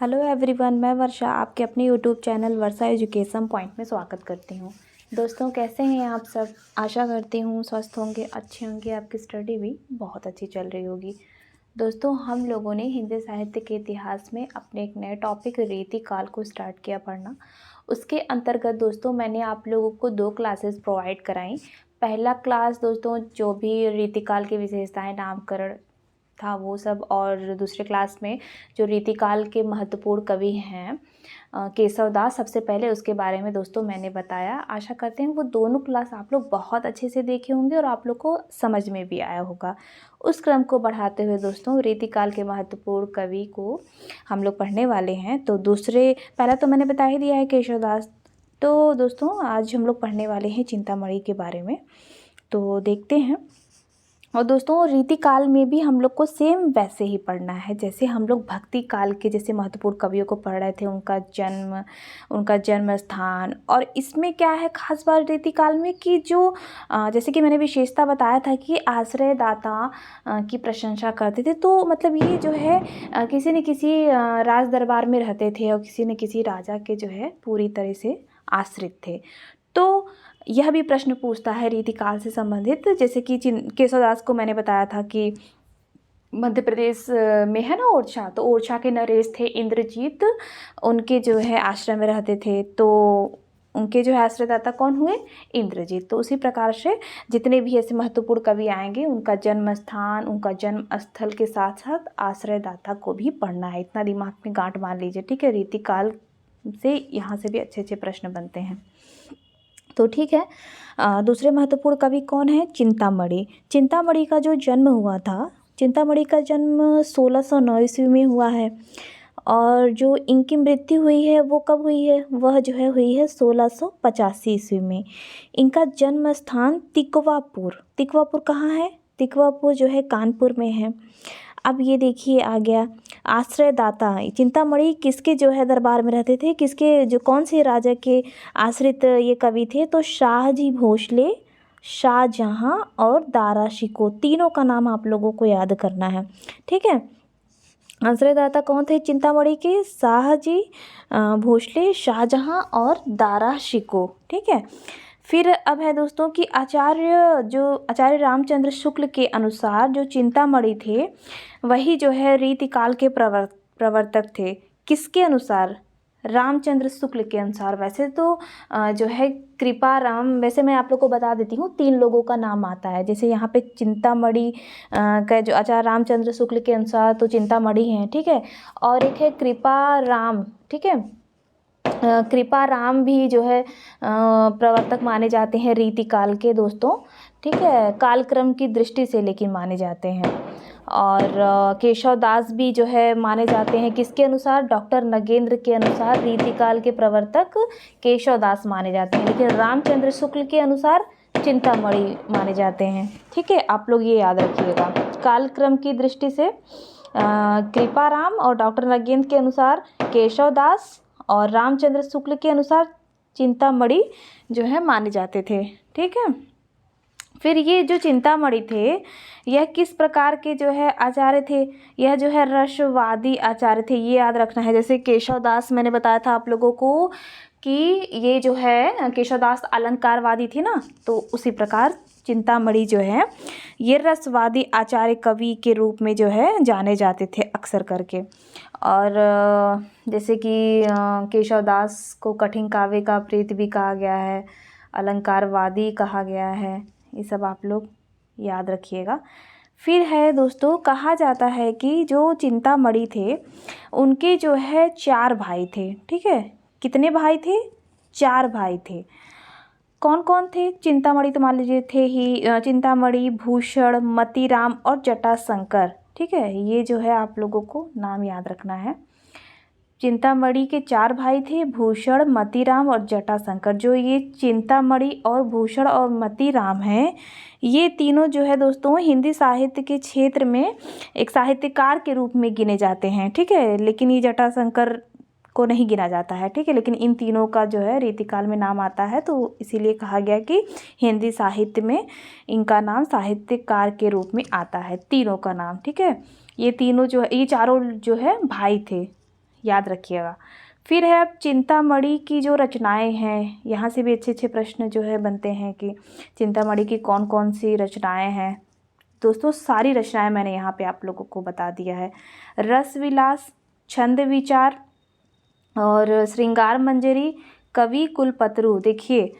Hello everyone, मैं वर्षा आपके अपने यूट्यूब चैनल वर्षा एजुकेशन पॉइंट में स्वागत करती हूँ। दोस्तों, कैसे हैं आप सब? आशा करती हूँ स्वस्थ होंगे, अच्छे होंगे, आपकी स्टडी भी बहुत अच्छी चल रही होगी। दोस्तों, हम लोगों ने हिंदी साहित्य के इतिहास में अपने एक नए टॉपिक रीतिकाल को स्टार्ट किया पढ़ना। उसके अंतर्गत दोस्तों मैंने आप लोगों को 2 क्लासेस प्रोवाइड कराई। पहला क्लास दोस्तों जो भी रीतिकाल की विशेषताएं, नामकरण था वो सब, और दूसरे क्लास में जो रीतिकाल के महत्वपूर्ण कवि हैं केशव दास, सबसे पहले उसके बारे में दोस्तों मैंने बताया। आशा करते हैं वो दोनों क्लास आप लोग बहुत अच्छे से देखे होंगे और आप लोग को समझ में भी आया होगा। उस क्रम को बढ़ाते हुए दोस्तों रीतिकाल के महत्वपूर्ण कवि को हम लोग पढ़ने वाले हैं। तो पहला तो मैंने बता ही दिया है केशव दास। तो दोस्तों आज हम लोग पढ़ने वाले हैं चिंतामणि के बारे में, तो देखते हैं। और दोस्तों रीतिकाल में भी हम लोग को सेम वैसे ही पढ़ना है जैसे हम लोग भक्ति काल के जैसे महत्वपूर्ण कवियों को पढ़ रहे थे, उनका जन्म स्थान। और इसमें क्या है खास बात रीतिकाल में कि जो जैसे कि मैंने विशेषता बताया था कि आश्रयदाता की प्रशंसा करते थे। तो मतलब ये जो है किसी न किसी राज दरबार में रहते थे और किसी न किसी राजा के जो है पूरी तरह से आश्रित थे। तो यह भी प्रश्न पूछता है रीतिकाल से संबंधित, जैसे कि केशवदास को मैंने बताया था कि मध्य प्रदेश में है ना ओरछा, तो ओरछा के नरेश थे इंद्रजीत, उनके जो है आश्रम में रहते थे। तो उनके जो है आश्रयदाता कौन हुए? इंद्रजीत। तो उसी प्रकार से जितने भी ऐसे महत्वपूर्ण कवि आएंगे उनका जन्म स्थान, उनका जन्म स्थल के साथ साथ आश्रयदाता को भी पढ़ना है। इतना दिमाग में गांठ मान लीजिए, ठीक है। रीतिकाल से यहाँ से भी अच्छे अच्छे प्रश्न बनते हैं, तो ठीक है। दूसरे महत्वपूर्ण कवि कौन है? चिंतामणि। चिंतामणि का जो जन्म हुआ था, चिंतामणि का जन्म 1609 ईस्वी में हुआ है। और जो इनकी मृत्यु हुई है वो कब हुई है? वह जो है हुई है 1685 ईस्वी में। इनका जन्म स्थान तिकवापुर। तिकवापुर कहाँ है? तिकवापुर जो है कानपुर में है। अब ये देखिए आ गया आश्रयदाता। चिंतामणि किसके जो है दरबार में रहते थे? किसके, जो कौन से राजा के आश्रित ये कवि थे? तो शाहजी भोसले, शाहजहां और दारा शिकोह, तीनों का नाम आप लोगों को याद करना है, ठीक है। आश्रयदाता कौन थे चिंतामणि के? शाहजी भोसले, शाहजहां और दारा शिकोह, ठीक है। फिर अब है दोस्तों कि आचार्य रामचंद्र शुक्ल के अनुसार जो चिंतामणि थे वही जो है रीतिकाल के प्रवर्तक थे। किसके अनुसार? रामचंद्र शुक्ल के अनुसार। वैसे तो जो है कृपाराम, वैसे मैं आप लोग को बता देती हूँ 3 लोगों का नाम आता है। जैसे यहाँ पे चिंतामणि का जो आचार्य रामचंद्र शुक्ल के अनुसार तो चिंतामणि हैं, ठीक है। और एक है कृपाराम, ठीक है। कृपाराम भी जो है प्रवर्तक माने जाते हैं रीतिकाल के दोस्तों, ठीक है। कालक्रम की दृष्टि से लेकिन माने जाते हैं। और केशव दास भी जो है माने जाते हैं किसके अनुसार? डॉक्टर नगेंद्र के अनुसार रीतिकाल के प्रवर्तक केशव दास माने जाते हैं, लेकिन रामचंद्र शुक्ल के अनुसार चिंतामणि माने जाते हैं, ठीक है। आप लोग ये याद रखिएगा। कालक्रम की दृष्टि से कृपाराम और डॉक्टर नगेंद्र के अनुसार केशव दास और रामचंद्र शुक्ल के अनुसार चिंतामणि जो है माने जाते थे, ठीक है। फिर ये जो चिंतामणि थे यह किस प्रकार के जो है आचार्य थे? यह जो है रसवादी आचार्य थे, ये याद रखना है। जैसे केशव दास मैंने बताया था आप लोगों को कि ये जो है केशव दास अलंकारवादी थी ना, तो उसी प्रकार चिंतामणि जो है ये रसवादी आचार्य कवि के रूप में जो है जाने जाते थे अक्सर करके। और जैसे कि केशव दास को कठिन काव्य का प्रीत भी कहा गया है, अलंकारवादी कहा गया है, ये सब आप लोग याद रखिएगा। फिर है दोस्तों, कहा जाता है कि जो चिंतामणि थे उनके जो है 4 भाई थे, ठीक है। कितने भाई थे? 4 भाई थे। कौन कौन थे? चिंतामणि तो मान लीजिए थे ही, चिंतामणि, भूषण, मतीराम और जटाशंकर, ठीक है। ये जो है आप लोगों को नाम याद रखना है। चिंतामणि के 4 भाई थे, भूषण, मतीराम और जटाशंकर। जो ये चिंतामणि और भूषण और मतीराम हैं, ये तीनों जो है दोस्तों हिंदी साहित्य के क्षेत्र में एक साहित्यकार के रूप में गिने जाते हैं, ठीक है। लेकिन ये जटाशंकर को नहीं गिना जाता है, ठीक है। लेकिन इन तीनों का जो है रीतिकाल में नाम आता है, तो इसीलिए कहा गया कि हिंदी साहित्य में इनका नाम साहित्यकार के रूप में आता है, तीनों का नाम, ठीक है। ये तीनों जो है, ये चारों जो है भाई थे, याद रखिएगा। फिर है अब चिंतामणि की जो रचनाएं हैं, यहाँ से भी अच्छे अच्छे प्रश्न जो है बनते हैं कि चिंतामणि की कौन कौन सी रचनाएं हैं। दोस्तों सारी रचनाएं मैंने यहाँ पे आप लोगों को बता दिया है। रस विलास, छंद विचार और श्रृंगार मंजरी, कवि कुलपत्रु। देखिए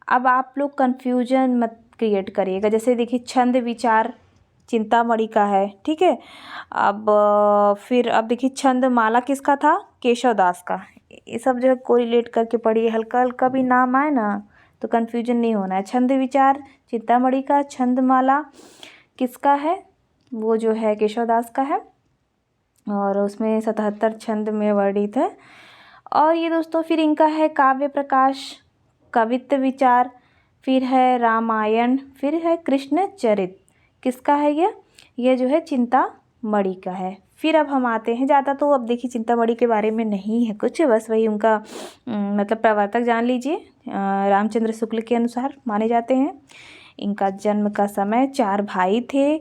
अब आप लोग कन्फ्यूजन मत क्रिएट करिएगा। जैसे देखिए छंद विचार चिंतामणि का है, ठीक है। अब फिर अब देखिए छंद माला किसका था, केशव दास का। ये सब जो है कोरिलेट करके पढ़िए, हल्का हल्का भी नाम आए ना तो कन्फ्यूजन नहीं होना है। छंद विचार चिंतामणि का, छंद माला किसका है, वो जो है केशव दास का है और उसमें 77 छंद में वर्णित है। और ये दोस्तों फिर इनका है काव्य प्रकाश, कवित्व विचार, फिर है रामायण, फिर है कृष्ण चरित। किसका है ये जो है चिंतामणि का है। फिर अब हम आते हैं, ज़्यादा तो अब देखिए चिंतामणि के बारे में नहीं है कुछ, बस वही उनका मतलब प्रवर्तक जान लीजिए। रामचंद्र शुक्ल के अनुसार माने जाते हैं। इनका जन्म का समय, 4 भाई थे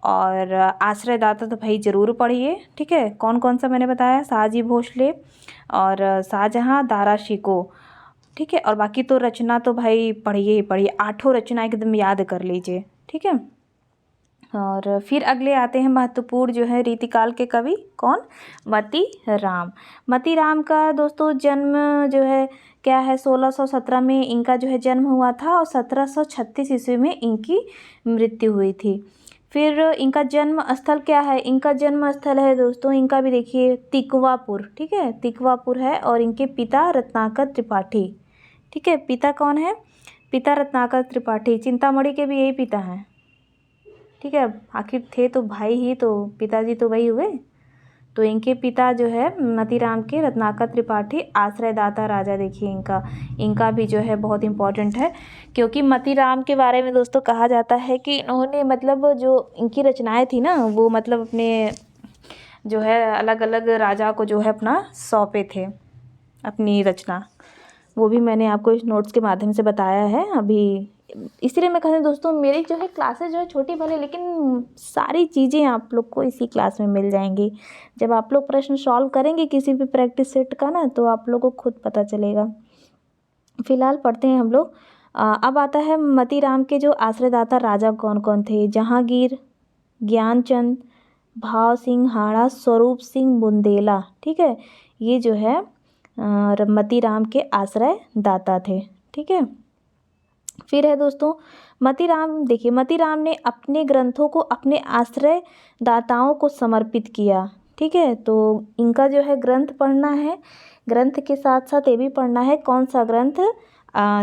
और आश्रयदाता तो भाई ज़रूर पढ़िए, ठीक है। कौन कौन सा मैंने बताया, शाहजी भोसले और शाहजहाँ, दारा शिकोह, ठीक है। और बाकी तो रचना तो भाई पढ़िए ही पढ़िए, 8 रचना एकदम याद कर लीजिए, ठीक है। और फिर अगले आते हैं महत्वपूर्ण जो है रीतिकाल के कवि, कौन, मती राम। मती राम का दोस्तों जन्म जो है क्या है, 1617 में इनका जो है जन्म हुआ था और 1736 ईस्वी में इनकी मृत्यु हुई थी। फिर इनका जन्म स्थल क्या है, इनका जन्म स्थल है दोस्तों, इनका भी देखिए तिकवापुर, ठीक है, तिकवापुर है। और इनके पिता रत्नाकर त्रिपाठी, ठीक है। पिता कौन है, पिता रत्नाकर त्रिपाठी। चिंतामणि के भी यही पिता हैं, ठीक है। आखिर थे तो भाई ही, तो पिताजी तो वही हुए। तो इनके पिता जो है मतीराम के रत्नाकर त्रिपाठी, आश्रयदाता राजा। देखिए इनका भी जो है बहुत इम्पोर्टेंट है, क्योंकि मतीराम के बारे में दोस्तों कहा जाता है कि इन्होंने मतलब जो इनकी रचनाएं थी ना, वो मतलब अपने जो है अलग अलग राजा को जो है अपना सौंपे थे अपनी रचना। वो भी मैंने आपको इस नोट्स के माध्यम से बताया है अभी। इसलिए मैं कहती हूँ दोस्तों, मेरी जो है क्लासेस जो है छोटी भले, लेकिन सारी चीज़ें आप लोग को इसी क्लास में मिल जाएंगी। जब आप लोग प्रश्न सॉल्व करेंगे किसी भी प्रैक्टिस सेट का ना, तो आप लोग को खुद पता चलेगा। फिलहाल पढ़ते हैं हम लोग। अब आता है मतीराम के जो आश्रयदाता राजा कौन कौन थे। जहांगीर, ज्ञानचंद, भाव सिंह हाड़ा, स्वरूप सिंह बुंदेला, ठीक है। ये जो है मतीराम के आश्रयदाता थे, ठीक है। फिर है दोस्तों मतीराम। देखिए मतीराम ने अपने ग्रंथों को अपने आश्रयदाताओं को समर्पित किया, ठीक है। तो इनका जो है ग्रंथ पढ़ना है, ग्रंथ के साथ साथ ये भी पढ़ना है कौन सा ग्रंथ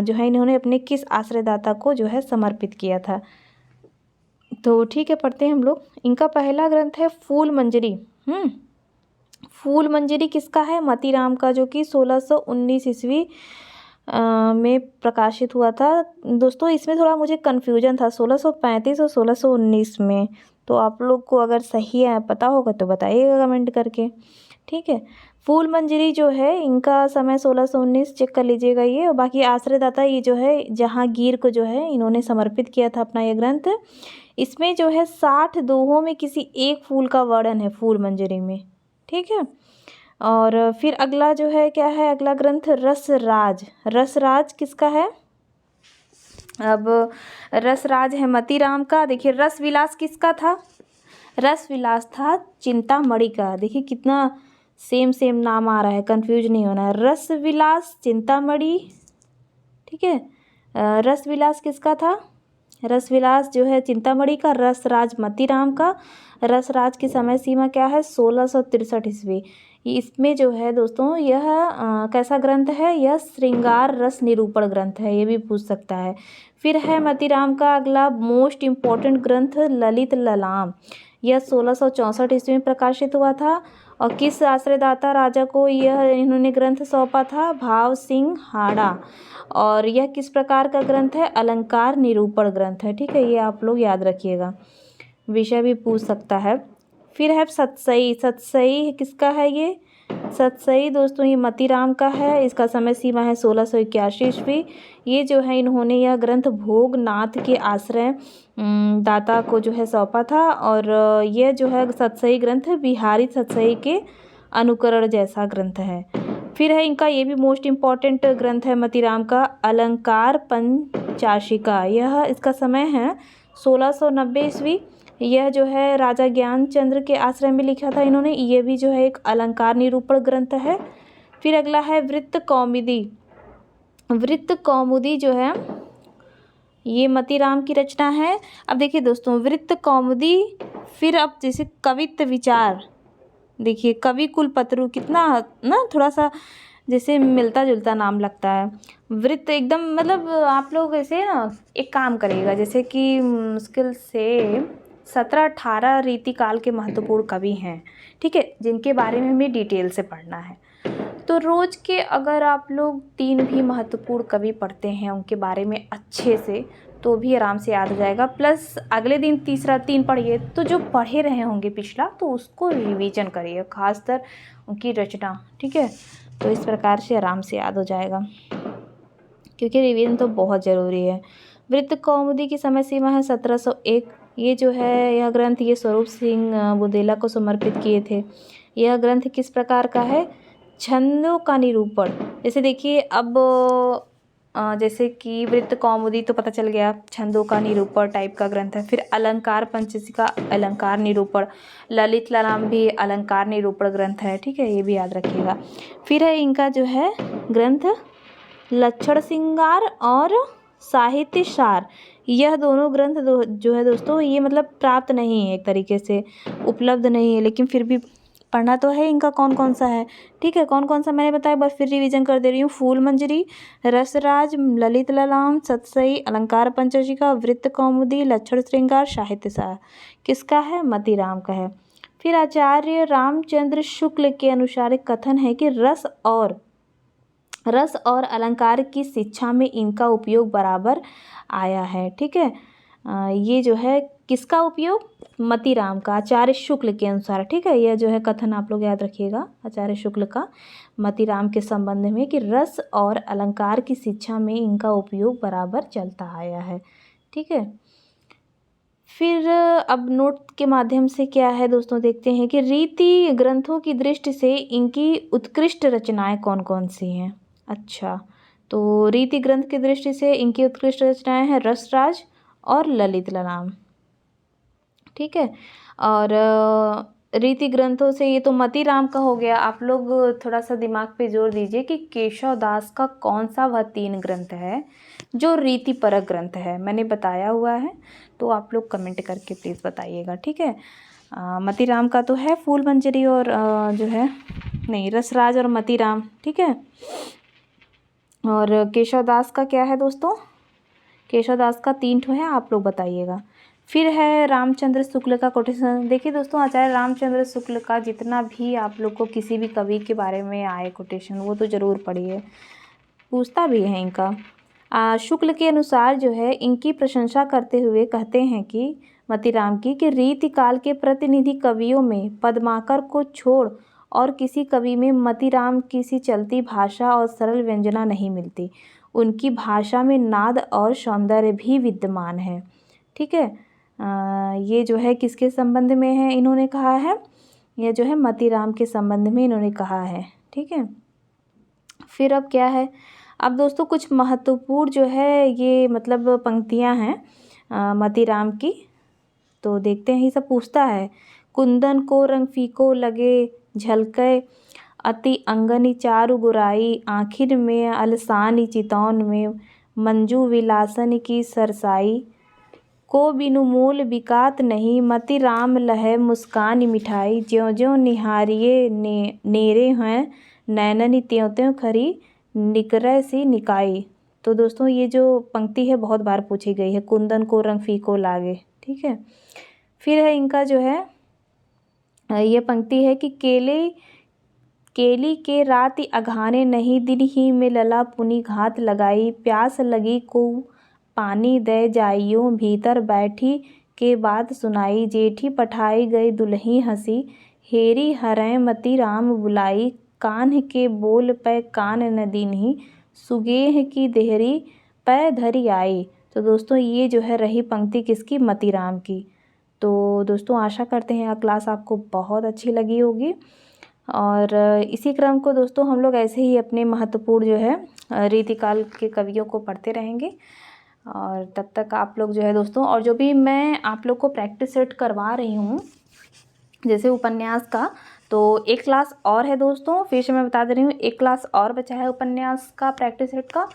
जो है इन्होंने अपने किस आश्रयदाता को जो है समर्पित किया था। तो ठीक है, पढ़ते हैं हम लोग। इनका पहला ग्रंथ है फूल मंजरी। फूल मंजरी किसका है, मतीराम का, जो कि 1619 ईस्वी में प्रकाशित हुआ था। दोस्तों इसमें थोड़ा मुझे कन्फ्यूजन था 1635 और 1619 में, तो आप लोग को अगर सही है पता होगा तो बताइएगा कमेंट करके, ठीक है। फूल मंजरी जो है इनका समय 1619 चेक कर लीजिएगा ये। और बाकी आश्रयदाता ये जो है जहांगीर को जो है इन्होंने समर्पित किया था अपना ये ग्रंथ। इसमें जो है 60 दोहों में किसी एक फूल का वर्णन है फूल मंजरी में, ठीक है। और फिर अगला जो है क्या है, अगला ग्रंथ रसराज। रसराज किसका है, अब रसराज है मतीराम का। देखिए रसविलास किसका था, रसविलास था चिंतामणि का। देखिए कितना सेम नाम आ रहा है, कंफ्यूज नहीं होना है। रसविलास चिंतामणि, ठीक है। रसविलास किसका था, रसविलास जो है चिंतामणि का, रसराज मतीराम का। रसराज की समय सीमा क्या है, 1663 ईस्वी। इसमें जो है दोस्तों यह कैसा ग्रंथ है, यह श्रृंगार रस निरूपण ग्रंथ है, ये भी पूछ सकता है। फिर है मतीराम का अगला मोस्ट इम्पॉर्टेंट ग्रंथ ललित ललाम। यह 1664 ईस्वी में प्रकाशित हुआ था। और किस आश्रयदाता राजा को यह इन्होंने ग्रंथ सौंपा था, भाव सिंह हाड़ा। और यह किस प्रकार का ग्रंथ है, अलंकार निरूपण ग्रंथ है, ठीक है। ये आप लोग याद रखिएगा, विषय भी पूछ सकता है। फिर है सतसई। सतसई किसका है, ये सतसई दोस्तों ये मतीराम का है। इसका समय सीमा है 1681 ईस्वी। ये जो है इन्होंने यह ग्रंथ भोगनाथ के आश्रय दाता को जो है सौंपा था। और यह जो है सतसई ग्रंथ बिहारी सतसई के अनुकरण जैसा ग्रंथ है। फिर है इनका ये भी मोस्ट इम्पॉर्टेंट ग्रंथ है मतीराम का अलंकार पंचाशिका। यह इसका समय है 1690 ईस्वी। यह जो है राजा ज्ञानचंद्र के आश्रय में लिखा था इन्होंने। ये भी जो है एक अलंकार निरूपण ग्रंथ है। फिर अगला है वृत्त कौमुदी। वृत्त कौमुदी जो है ये मतीराम की रचना है। अब देखिए दोस्तों, वृत्त कौमुदी, फिर अब जैसे कवित्त विचार, देखिए कवि कुलपत्रु, कितना ना थोड़ा सा जैसे मिलता जुलता नाम लगता है। वृत्त एकदम मतलब आप लोग ऐसे ना एक काम करिएगा, जैसे कि मुश्किल से 17-18 रीतिकाल के महत्वपूर्ण कवि हैं, ठीक है, जिनके बारे में हमें डिटेल से पढ़ना है। तो रोज़ के अगर आप लोग 3 भी महत्वपूर्ण कवि पढ़ते हैं उनके बारे में अच्छे से, तो भी आराम से याद हो जाएगा। प्लस अगले दिन तीसरा 3 पढ़िए, तो जो पढ़े रहे होंगे पिछला तो उसको रिवीजन करिए, खासकर उनकी रचना, ठीक है। तो इस प्रकार से आराम से याद हो जाएगा, क्योंकि रिवीजन तो बहुत ज़रूरी है। वृत्त कौमुदी की समय सीमा है 1701। ये जो है यह ग्रंथ ये स्वरूप सिंह बुंदेला को समर्पित किए थे। यह ग्रंथ किस प्रकार का है? छंदों का निरूपण। जैसे देखिए अब जैसे कि वृत्त कौमुदी तो पता चल गया छंदों का निरूपण टाइप का ग्रंथ है। फिर अलंकार पंचशिका अलंकार निरूपण, ललित ललाम भी अलंकार निरूपण ग्रंथ है, ठीक है, ये भी याद रखिएगा। फिर है इनका जो है ग्रंथ लक्षण श्रृंगार और साहित्य सार। यह दोनों ग्रंथ जो है दोस्तों ये मतलब प्राप्त नहीं है, एक तरीके से उपलब्ध नहीं है, लेकिन फिर भी पढ़ना तो है। इनका कौन कौन सा है, ठीक है, कौन कौन सा मैंने बताया, बस फिर रिवीजन कर दे रही हूँ। फूल मंजरी, रसराज, ललित ललाम, सतसई, अलंकार पंचशिका, वृत्त कौमुदी, लक्षण श्रृंगार, साहित्य सार। किसका है? मतीराम का है। फिर आचार्य रामचंद्र शुक्ल के अनुसार एक कथन है कि रस और अलंकार की शिक्षा में इनका उपयोग बराबर आया है, ठीक है। ये जो है किसका उपयोग? मतीराम का, आचार्य शुक्ल के अनुसार, ठीक है। यह जो है कथन आप लोग याद रखिएगा, आचार्य शुक्ल का मतीराम के संबंध में, कि रस और अलंकार की शिक्षा में इनका उपयोग बराबर चलता आया है, ठीक है। फिर अब नोट के माध्यम से क्या है दोस्तों, देखते हैं कि रीति ग्रंथों की दृष्टि से इनकी उत्कृष्ट रचनाएं कौन कौन सी हैं। अच्छा, तो रीति ग्रंथ की दृष्टि से इनकी उत्कृष्ट रचनाएं हैं रसराज और ललित ललाम, ठीक है। और रीति ग्रंथों से ये तो मतीराम का हो गया। आप लोग थोड़ा सा दिमाग पे जोर दीजिए कि केशव दास का कौन सा वह 3 ग्रंथ है जो रीति परक ग्रंथ है, मैंने बताया हुआ है, तो आप लोग कमेंट करके प्लीज़ बताइएगा, ठीक है। मतीराम का तो है फूल मंजरी और जो है नहीं, रसराज और मतीराम, ठीक है। और केशव दास का क्या है दोस्तों? केशव दास का 3 ठो है, आप लोग बताइएगा। फिर है रामचंद्र शुक्ल का कोटेशन। देखिए दोस्तों, आचार्य रामचंद्र शुक्ल का जितना भी आप लोग को किसी भी कवि के बारे में आए कोटेशन, वो तो ज़रूर पढ़िए, पूछता भी है इनका। शुक्ल के अनुसार जो है इनकी प्रशंसा करते हुए कहते हैं कि मतीराम की, कि रीति काल के प्रतिनिधि कवियों में पद्माकर को छोड़ और किसी कवि में मतीराम की सी चलती भाषा और सरल व्यंजना नहीं मिलती। उनकी भाषा में नाद और सौंदर्य भी विद्यमान है, ठीक है। ये जो है किसके संबंध में है इन्होंने कहा है? यह जो है मतीराम के संबंध में इन्होंने कहा है, ठीक है। फिर अब क्या है, अब दोस्तों कुछ महत्वपूर्ण जो है ये मतलब पंक्तियां हैं मतीराम की, तो देखते हैं। ये सब पूछता है, कुंदन को रंग फीको लगे झलके, अति अंगनी चारु गुराई, आखिर में अलसानी चितौन में, मंजू विलासन की सरसाई, को बिनु मोल बिकात नहीं, मतीराम लहै मुस्कान मिठाई, ज्यों ज्यों निहारिये नेरे हैं नैननी, त्यों त्यों खरी निकरै सी निकाई। तो दोस्तों ये जो पंक्ति है बहुत बार पूछी गई है, कुंदन को रंग फीको लागे, ठीक है। फिर है इनका जो है ये पंक्ति है कि केली के रात अघाने नहीं, दिन ही में लला पुनी घात लगाई, प्यास लगी को पानी दे जाइयों, भीतर बैठी के बात सुनाई, जेठी पठाई गई दुल्ही हंसी, हेरी हरै मतीराम बुलाई, कान्ह के बोल पै कान न दीन्ही, सुगेह की देहरी पै धरी आई। तो दोस्तों ये जो है रही पंक्ति किसकी? मतीराम की। तो दोस्तों आशा करते हैं यह क्लास आपको बहुत अच्छी लगी होगी। और इसी क्रम को दोस्तों हम लोग ऐसे ही अपने महत्वपूर्ण जो है रीतिकाल के कवियों को पढ़ते रहेंगे। और तब तक आप लोग जो है दोस्तों, और जो भी मैं आप लोग को प्रैक्टिस सेट करवा रही हूँ जैसे उपन्यास का, तो एक क्लास और है दोस्तों, फिर से मैं बता दे रही हूँ, एक क्लास और बचा है उपन्यास का प्रैक्टिस सेट का।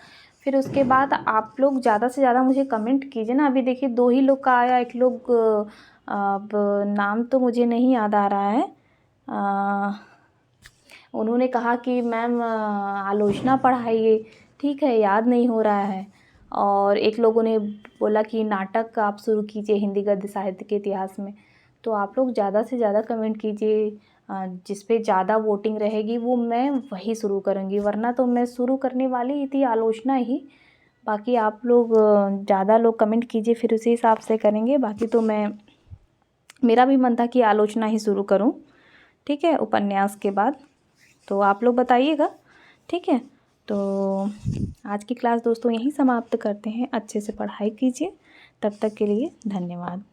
फिर उसके बाद आप लोग ज़्यादा से ज़्यादा मुझे कमेंट कीजिए ना। अभी देखिए 2 ही लोग का आया, एक लोग अब नाम तो मुझे नहीं याद आ रहा है, उन्होंने कहा कि मैम आलोचना पढ़ाइए। ठीक है, याद नहीं हो रहा है। और एक लोगों ने बोला कि नाटक आप शुरू कीजिए हिंदी गद्य साहित्य के इतिहास में। तो आप लोग ज़्यादा से ज़्यादा कमेंट कीजिए, जिस पे ज़्यादा वोटिंग रहेगी वो मैं वही शुरू करूँगी, वरना तो मैं शुरू करने वाली ही थी आलोचना ही। बाकी आप लोग ज़्यादा लोग कमेंट कीजिए, फिर उसी हिसाब से करेंगे। बाकी तो मेरा भी मन था कि आलोचना ही शुरू करूँ, ठीक है, उपन्यास के बाद। तो आप लोग बताइएगा, ठीक है। तो आज की क्लास दोस्तों यहीं समाप्त करते हैं। अच्छे से पढ़ाई कीजिए। तब तक के लिए धन्यवाद।